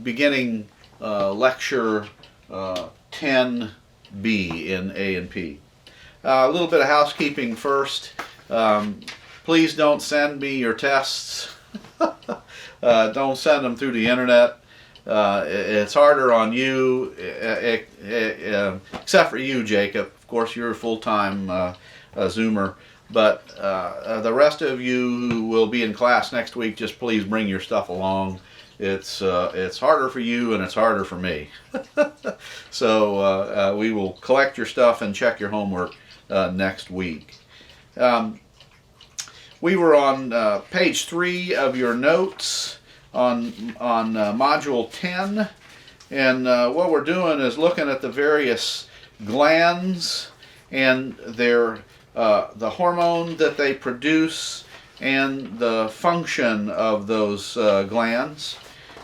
beginning lecture 10B in A and P. A little bit of housekeeping first. Please don't send me your tests. Don't send them through the internet. It's harder on you, except for you, Jacob. Of course, you're a full-time Zoomer. But the rest of you who will be in class next week, just please bring your stuff along. It's harder for you and it's harder for me. So we will collect your stuff and check your homework next week. We were on page 3 of your notes on Module 10, and what we're doing is looking at the various glands and their the hormone that they produce and the function of those glands.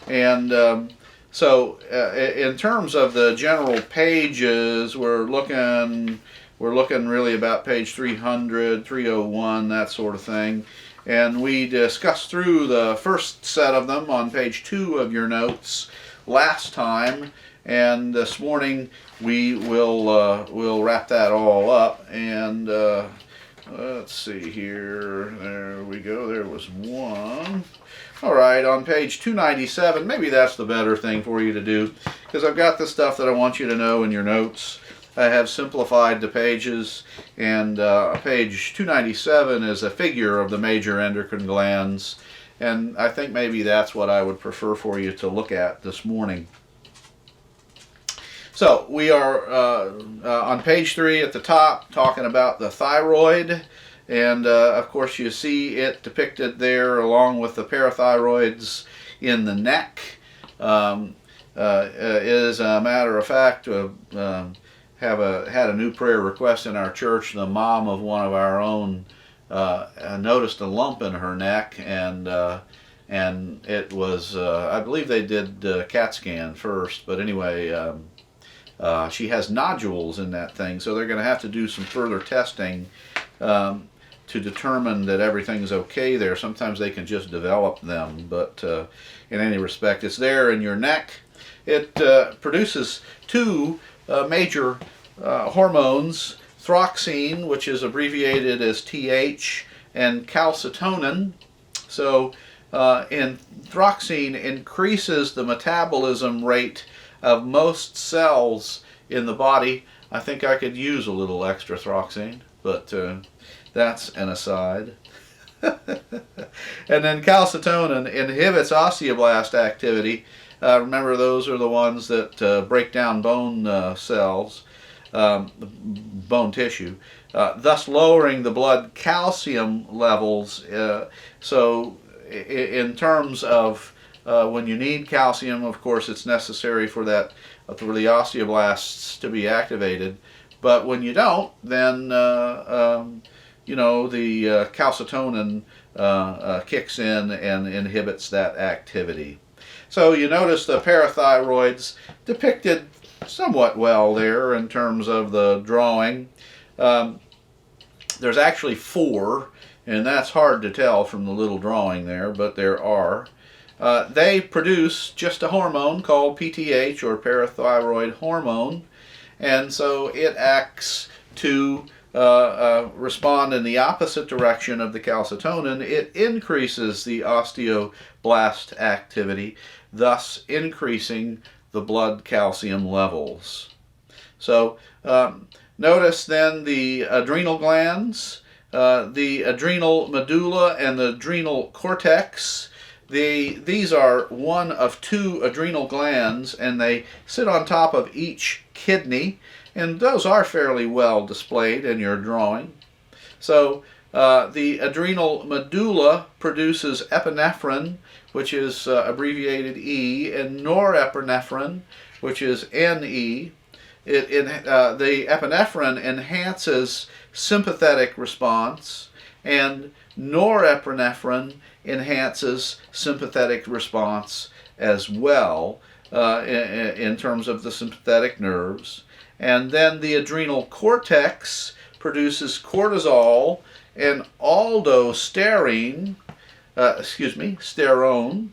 And so in terms of the general pages, we're looking really about page 300, 301, that sort of thing. And we discussed through the first set of them on page 2 of your notes last time, and this morning we will wrap that all up. And let's see here, there we go, there was one. All right, on page 297, maybe that's the better thing for you to do, because I've got the stuff that I want you to know in your notes. I have simplified the pages, and page 297 is a figure of the major endocrine glands, and I think maybe that's what I would prefer for you to look at this morning. So we are on page 3 at the top talking about the thyroid, and of course you see it depicted there along with the parathyroids in the neck. As a matter of fact, had a new prayer request in our church. The mom of one of our own noticed a lump in her neck, and it was I believe they did CAT scan first, but anyway, she has nodules in that thing, so they're going to have to do some further testing to determine that everything's okay there. Sometimes they can just develop them, but in any respect, it's there in your neck. It produces two major hormones, thyroxine, which is abbreviated as TH, and calcitonin. So thyroxine increases the metabolism rate of most cells in the body. I think I could use a little extra thyroxine, but that's an aside. And then calcitonin inhibits osteoblast activity. Remember, those are the ones that break down bone cells, bone tissue, thus lowering the blood calcium levels. So in terms of when you need calcium, of course, it's necessary for the osteoblasts to be activated. But when you don't, then you know, the calcitonin kicks in and inhibits that activity. So you notice the parathyroids depicted somewhat well there in terms of the drawing. There's actually 4, and that's hard to tell from the little drawing there, but there are. They produce just a hormone called PTH, or parathyroid hormone, and so it acts to respond in the opposite direction of the calcitonin. It increases the osteoblast activity, thus increasing the blood calcium levels. So notice then the adrenal glands, the adrenal medulla and the adrenal cortex. These are one of 2 adrenal glands, and they sit on top of each kidney, and those are fairly well displayed in your drawing. So the adrenal medulla produces epinephrine, which is abbreviated E, and norepinephrine, which is NE. The epinephrine enhances sympathetic response, and norepinephrine enhances sympathetic response as well in terms of the sympathetic nerves. And then the adrenal cortex produces cortisol and aldosterone, sterone,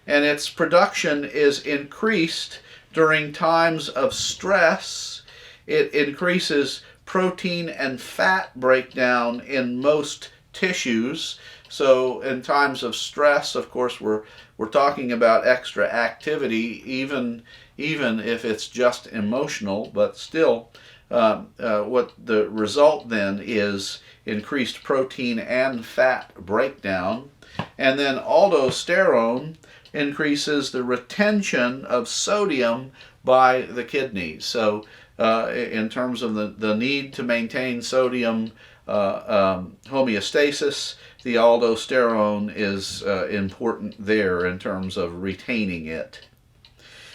and its production is increased during times of stress. It increases protein and fat breakdown in most tissues. So in times of stress, of course, we're talking about extra activity, even if it's just emotional, but still, what the result then is increased protein and fat breakdown. And then aldosterone increases the retention of sodium by the kidneys. So in terms of the need to maintain sodium homeostasis, the aldosterone is important there in terms of retaining it.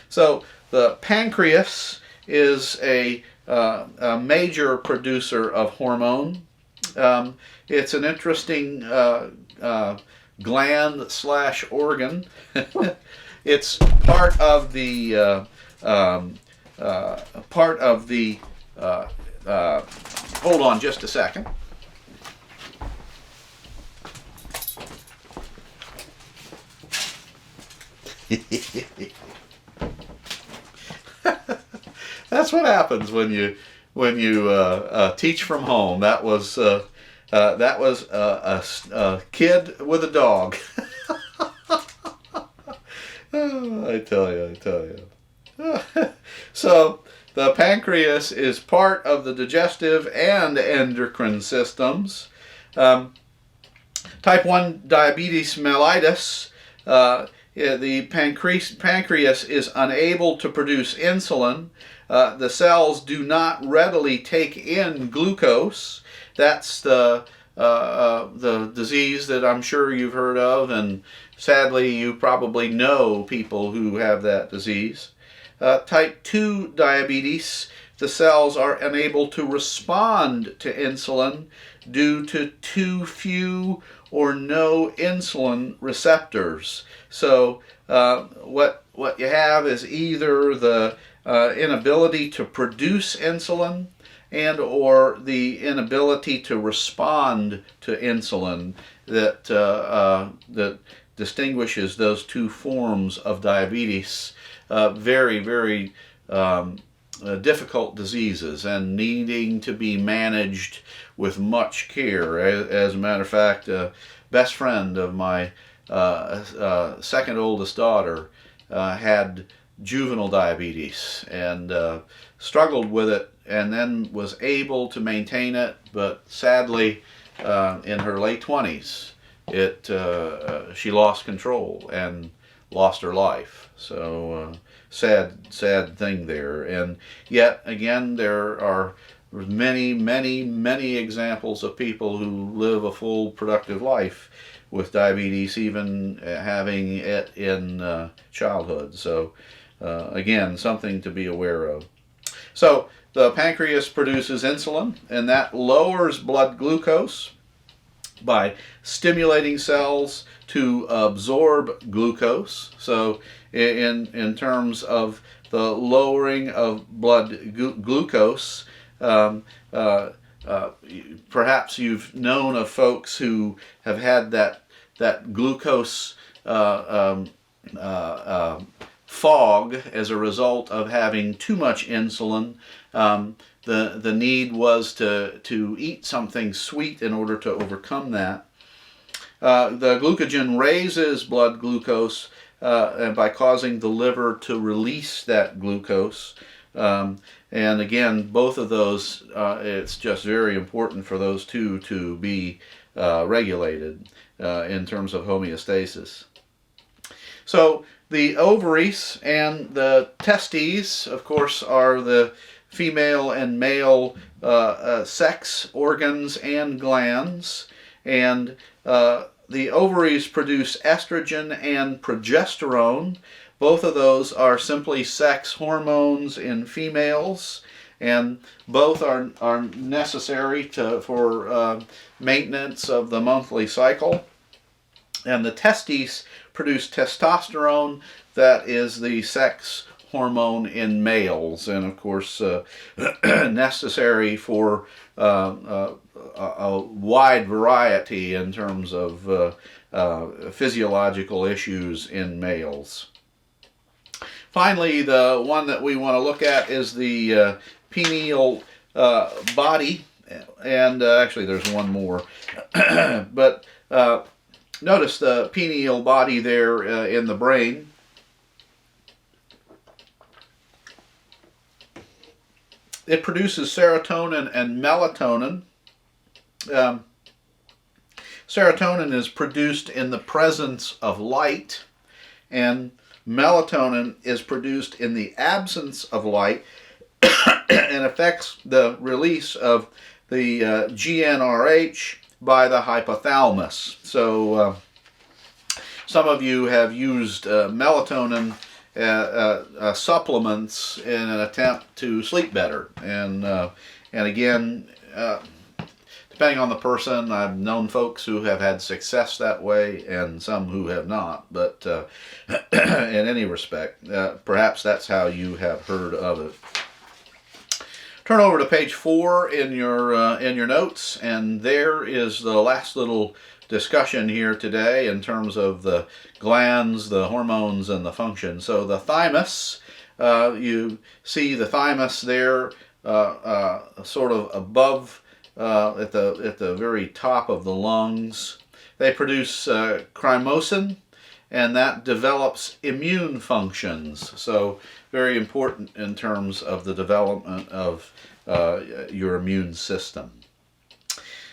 So the pancreas is a major producer of hormone. It's an interesting gland slash organ. It's part of the hold on just a second. That's what happens when you teach from home. That was a kid with a dog. Oh, I tell you. So the pancreas is part of the digestive and endocrine systems. Type 1 diabetes mellitus, the pancreas is unable to produce insulin. The cells do not readily take in glucose. That's the disease that I'm sure you've heard of, and sadly you probably know people who have that disease. Type 2 diabetes, the cells are unable to respond to insulin due to too few or no insulin receptors. So what you have is either the inability to produce insulin and or the inability to respond to insulin that distinguishes those two forms of diabetes. Very, very difficult diseases and needing to be managed with much care. As a matter of fact, a best friend of my second oldest daughter had juvenile diabetes and struggled with it, and then was able to maintain it, but sadly in her late 20s she lost control and lost her life. So sad thing there. And yet again, there are many examples of people who live a full productive life with diabetes, even having it in childhood. So again, something to be aware of. So the pancreas produces insulin, and that lowers blood glucose by stimulating cells to absorb glucose. So in terms of the lowering of blood glucose, perhaps you've known of folks who have had that glucose fog as a result of having too much insulin. The need was to eat something sweet in order to overcome that. The glucogen raises blood glucose by causing the liver to release that glucose. And again, both of those, it's just very important for those two to be regulated in terms of homeostasis. So the ovaries and the testes, of course, are the female and male sex organs and glands, and the ovaries produce estrogen and progesterone. Both of those are simply sex hormones in females, and both are necessary for maintenance of the monthly cycle. And the testes produce testosterone, that is the sex hormone in males, and of course necessary for a wide variety in terms of physiological issues in males. Finally, the one that we want to look at is the pineal body, and actually there's one more, but notice the pineal body there in the brain. It produces serotonin and melatonin. Serotonin is produced in the presence of light, and melatonin is produced in the absence of light and affects the release of the GnRH by the hypothalamus. So some of you have used melatonin supplements in an attempt to sleep better, and again, depending on the person, I've known folks who have had success that way and some who have not, but in any respect, perhaps that's how you have heard of it. Turn over to page 4 in your notes, and there is the last little discussion here today in terms of the glands, the hormones, and the function. So the thymus, you see the thymus there sort of above at the very top of the lungs. They produce chymosin, and that develops immune functions. So very important in terms of the development of your immune system.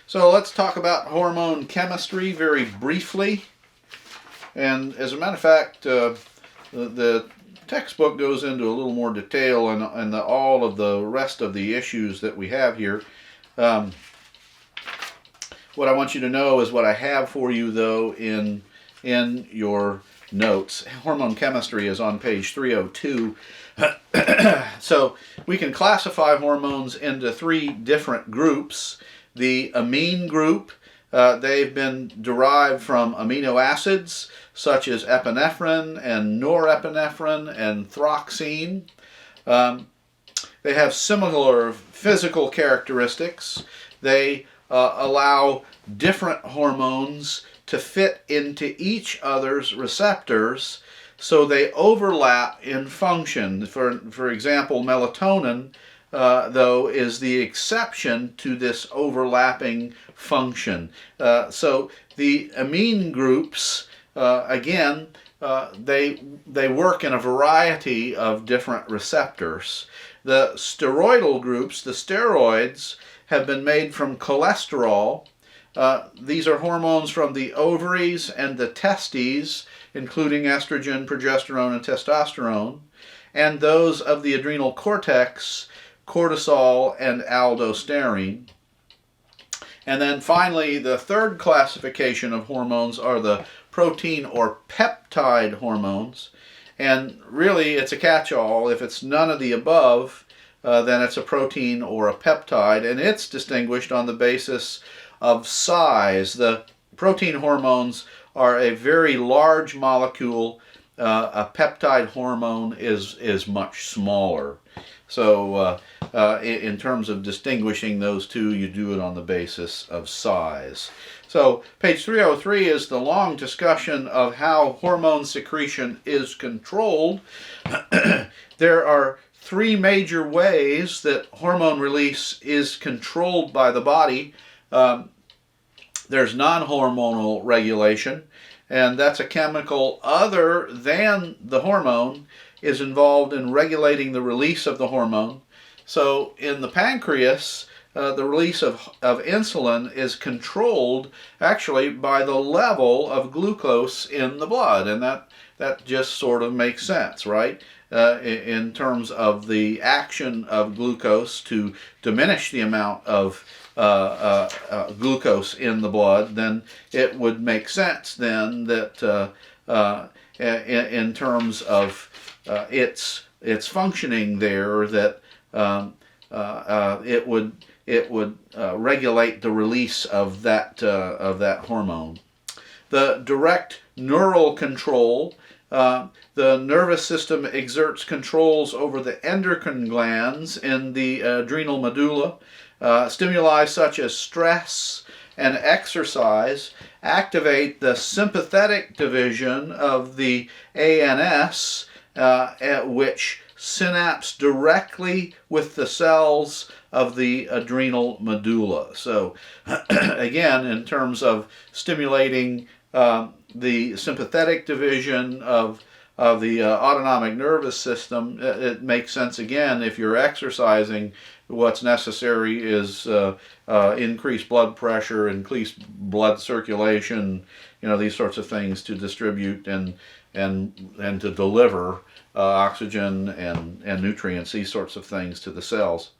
So let's talk about hormone chemistry very briefly. And as a matter of fact, the textbook goes into a little more detail and all of the rest of the issues that we have here. What I want you to know is what I have for you, though, in your notes. Hormone chemistry is on page 302. So we can classify hormones into 3 different groups. The amine group, they've been derived from amino acids such as epinephrine and norepinephrine and thyroxine. They have similar physical characteristics. They allow different hormones to fit into each other's receptors, so they overlap in function. For example, melatonin, though, is the exception to this overlapping function. So the amine groups, again, they work in a variety of different receptors. The steroidal groups, the steroids, have been made from cholesterol. These are hormones from the ovaries and the testes, including estrogen, progesterone, and testosterone, and those of the adrenal cortex, cortisol and aldosterone. And then finally, the third classification of hormones are the protein or peptide hormones. And really, it's a catch-all. If it's none of the above, then it's a protein or a peptide, and it's distinguished on the basis of size. The protein hormones are a very large molecule. A peptide hormone is much smaller. So in terms of distinguishing those two, you do it on the basis of size. So page 303 is the long discussion of how hormone secretion is controlled. There are 3 major ways that hormone release is controlled by the body. There's non-hormonal regulation, and that's a chemical other than the hormone is involved in regulating the release of the hormone. So in the pancreas, the release of insulin is controlled actually by the level of glucose in the blood, and that just sort of makes sense, right? In terms of the action of glucose to diminish the amount of glucose in the blood, then it would make sense then that in terms of its functioning there, that it would regulate the release of that hormone. The direct neural control. The nervous system exerts controls over the endocrine glands in the adrenal medulla. Stimuli such as stress and exercise activate the sympathetic division of the ANS, which synapse directly with the cells of the adrenal medulla. So again, in terms of stimulating the sympathetic division of the autonomic nervous system, it makes sense again, if you're exercising, what's necessary is increased blood pressure, increased blood circulation, these sorts of things to distribute and to deliver oxygen and nutrients, these sorts of things to the cells.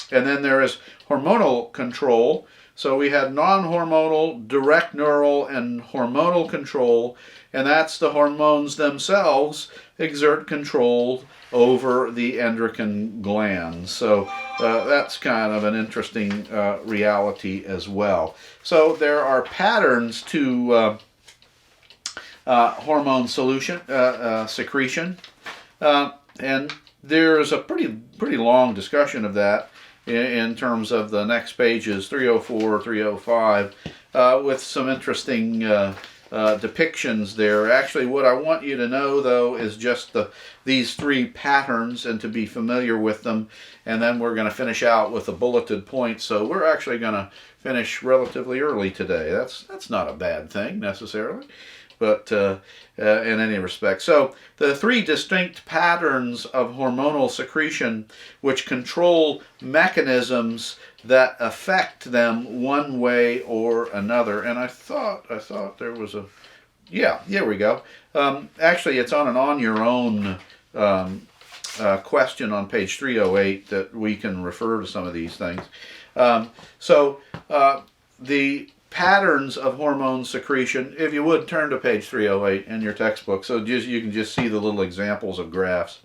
And then there is hormonal control. So we had non-hormonal, direct neural, and hormonal control, and that's the hormones themselves exert control over the endocrine glands. So that's kind of an interesting reality as well. So there are patterns to hormone secretion, and there's a pretty long discussion of that in terms of the next pages, 304, 305, with some interesting depictions there. Actually, what I want you to know, though, is just these three patterns and to be familiar with them, and then we're going to finish out with the bulleted points. So we're actually going to finish relatively early today. That's not a bad thing, necessarily, but in any respect. So the three distinct patterns of hormonal secretion which control mechanisms that affect them one way or another. And I thought there was a, yeah, here we go. Actually, it's on an On Your Own question on page 308 that we can refer to some of these things. The patterns of hormone secretion, if you would turn to page 308 in your textbook, so you can just see the little examples of graphs.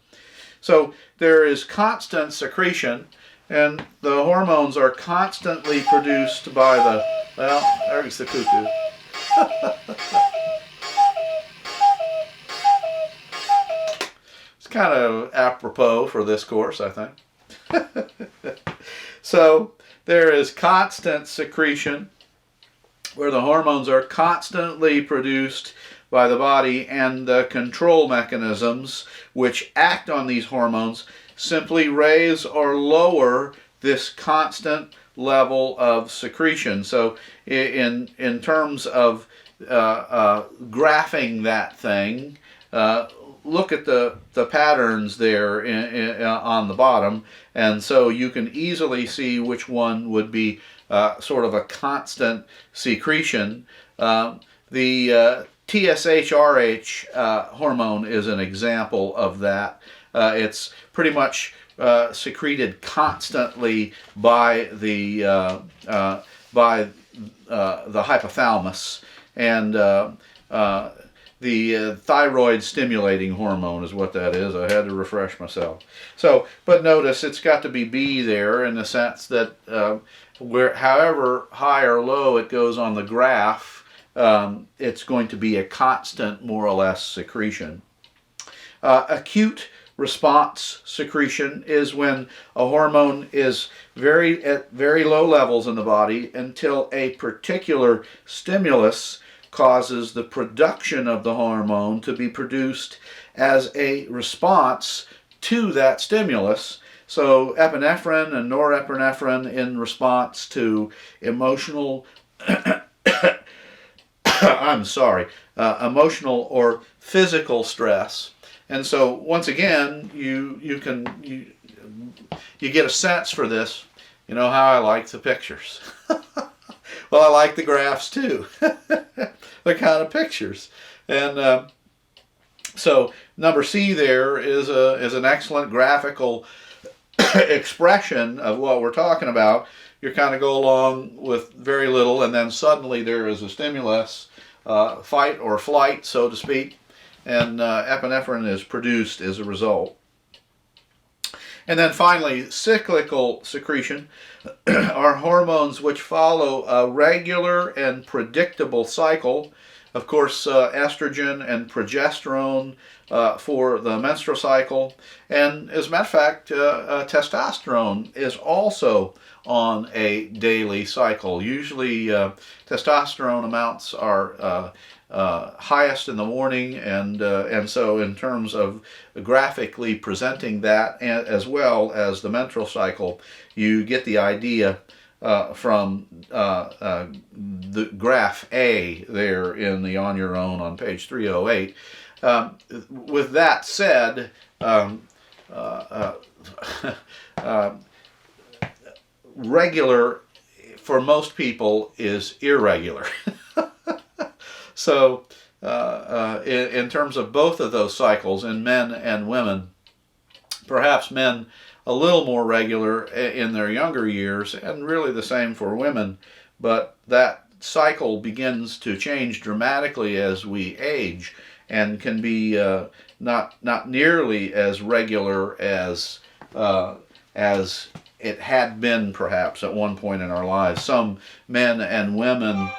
So there is constant secretion, and the hormones are constantly produced by the, well, there's the cuckoo. It's kind of apropos for this course, I think. So there is constant secretion, where the hormones are constantly produced by the body, and the control mechanisms which act on these hormones simply raise or lower this constant level of secretion. So in terms of graphing that thing, look at the patterns there on the bottom, and so you can easily see which one would be sort of a constant secretion. The TSHRH hormone is an example of that. It's pretty much secreted constantly by the hypothalamus, and the thyroid stimulating hormone is what that is. I had to refresh myself. So, but notice it's got to be B there, in the sense that however high or low it goes on the graph, it's going to be a constant, more or less, secretion. Acute response secretion is when a hormone is at very low levels in the body until a particular stimulus causes the production of the hormone to be produced as a response to that stimulus. So epinephrine and norepinephrine in response to emotional emotional or physical stress. And so once again, you get a sense for this. You know how I like the pictures. Well, I like the graphs too. The kind of pictures. And so number C there is an excellent graphical expression of what we're talking about. You kind of go along with very little, and then suddenly there is a stimulus, fight or flight, so to speak, and epinephrine is produced as a result. And then finally, cyclical secretion are hormones which follow a regular and predictable cycle. of course, estrogen and progesterone for the menstrual cycle. And as a matter of fact, testosterone is also on a daily cycle. Usually testosterone amounts are highest in the morning, and so in terms of graphically presenting that, as well as the menstrual cycle, you get the idea from the graph A there in the On Your Own on page 308. With that said, regular for most people is irregular. So in terms of both of those cycles in men and women, perhaps men a little more regular in their younger years, and really the same for women, but that cycle begins to change dramatically as we age and can be not nearly as regular as it had been perhaps at one point in our lives. Some men and women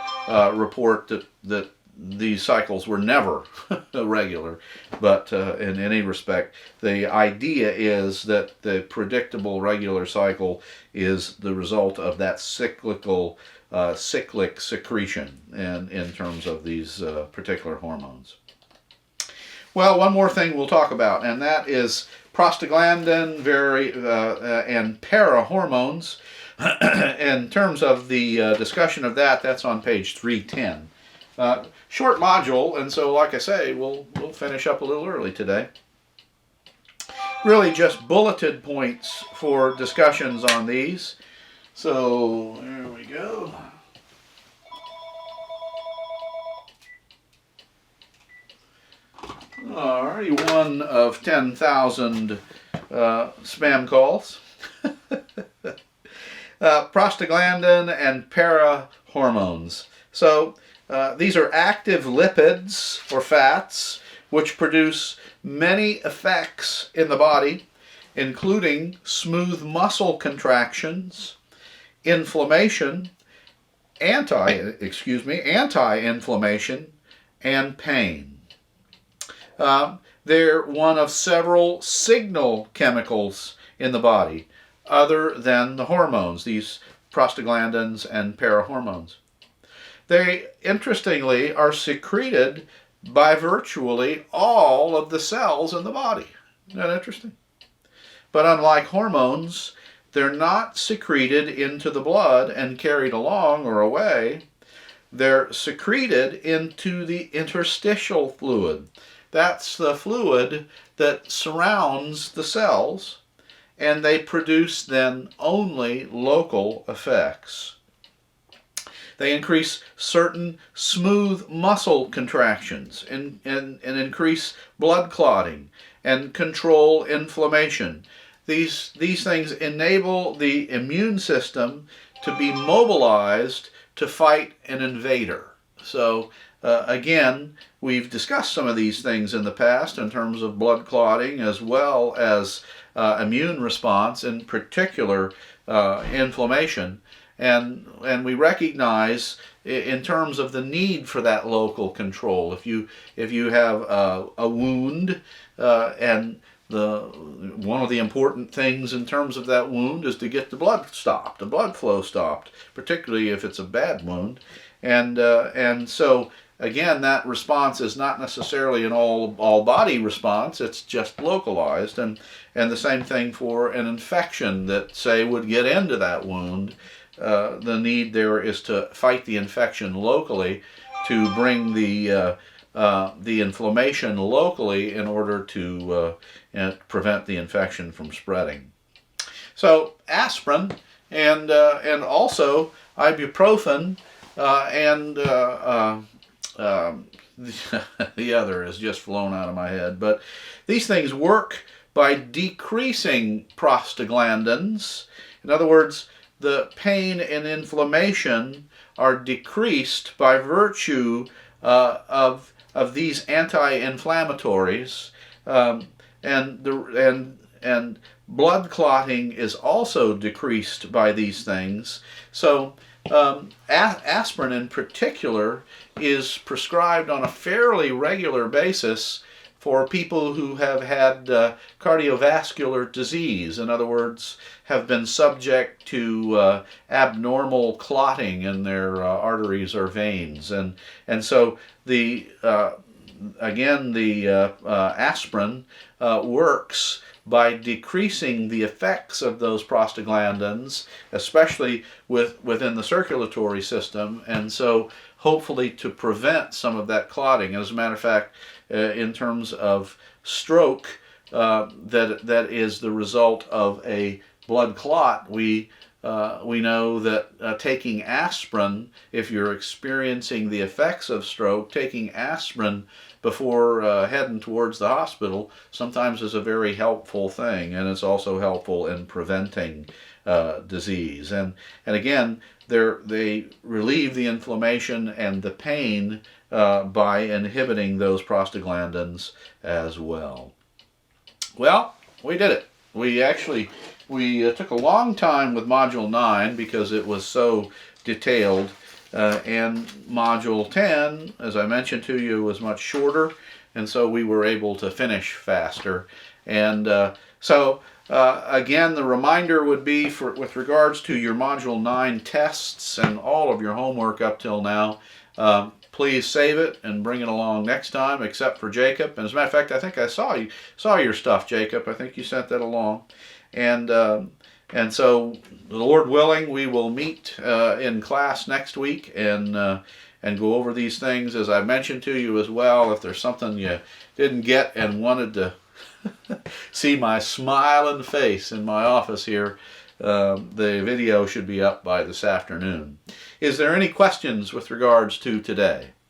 report that these cycles were never regular, but in any respect, the idea is that the predictable regular cycle is the result of that cyclic secretion in terms of these particular hormones. Well, one more thing we'll talk about, and that is prostaglandin and parahormones. In terms of the discussion of that, that's on page 310. Short module, and so like I say, we'll finish up a little early today. Really just bulleted points for discussions on these. So there we go. Alrighty, one of 10,000 spam calls. Prostaglandin and parahormones. So these are active lipids or fats which produce many effects in the body, including smooth muscle contractions, inflammation, anti-inflammation, and pain. They're one of several signal chemicals in the body other than the hormones, these prostaglandins and parahormones. They, interestingly, are secreted by virtually all of the cells in the body. Isn't that interesting? But unlike hormones, they're not secreted into the blood and carried along or away. They're secreted into the interstitial fluid. That's the fluid that surrounds the cells, and they produce then only local effects. They increase certain smooth muscle contractions and increase blood clotting and control inflammation. These things enable the immune system to be mobilized to fight an invader. So again, we've discussed some of these things in the past in terms of blood clotting as well as immune response, in particular inflammation. And we recognize in terms of the need for that local control. If you have a wound, and one of the important things in terms of that wound is to get the blood stopped, the blood flow stopped, particularly if it's a bad wound, and so again, that response is not necessarily an all body response. It's just localized, and the same thing for an infection that say would get into that wound. The need there is to fight the infection locally, to bring the inflammation locally in order to prevent the infection from spreading. So aspirin and also ibuprofen and the other is just flown out of my head. But these things work by decreasing prostaglandins. In other words, the pain and inflammation are decreased by virtue of these anti-inflammatories, and blood clotting is also decreased by these things. So Aspirin in particular is prescribed on a fairly regular basis for people who have had cardiovascular disease. In other words, have been subject to abnormal clotting in their arteries or veins. And so the again, the aspirin works by decreasing the effects of those prostaglandins, especially within the circulatory system, and so hopefully to prevent some of that clotting. As a matter of fact, in terms of stroke, that is the result of a blood clot, we know that taking aspirin, if you're experiencing the effects of stroke, taking aspirin before heading towards the hospital sometimes is a very helpful thing, and it's also helpful in preventing disease. And again, they relieve the inflammation and the pain by inhibiting those prostaglandins as well. Well, we did it. We took a long time with Module 9 because it was so detailed, and Module 10, as I mentioned to you, was much shorter, and so we were able to finish faster. And again, the reminder would be with regards to your Module 9 tests and all of your homework up till now, please save it and bring it along next time, except for Jacob. And as a matter of fact, I think I saw your stuff, Jacob. I think you sent that along. And so, the Lord willing, we will meet in class next week and go over these things, as I mentioned to you as well. If there's something you didn't get and wanted to see my smiling face in my office here, the video should be up by this afternoon. Is there any questions with regards to today?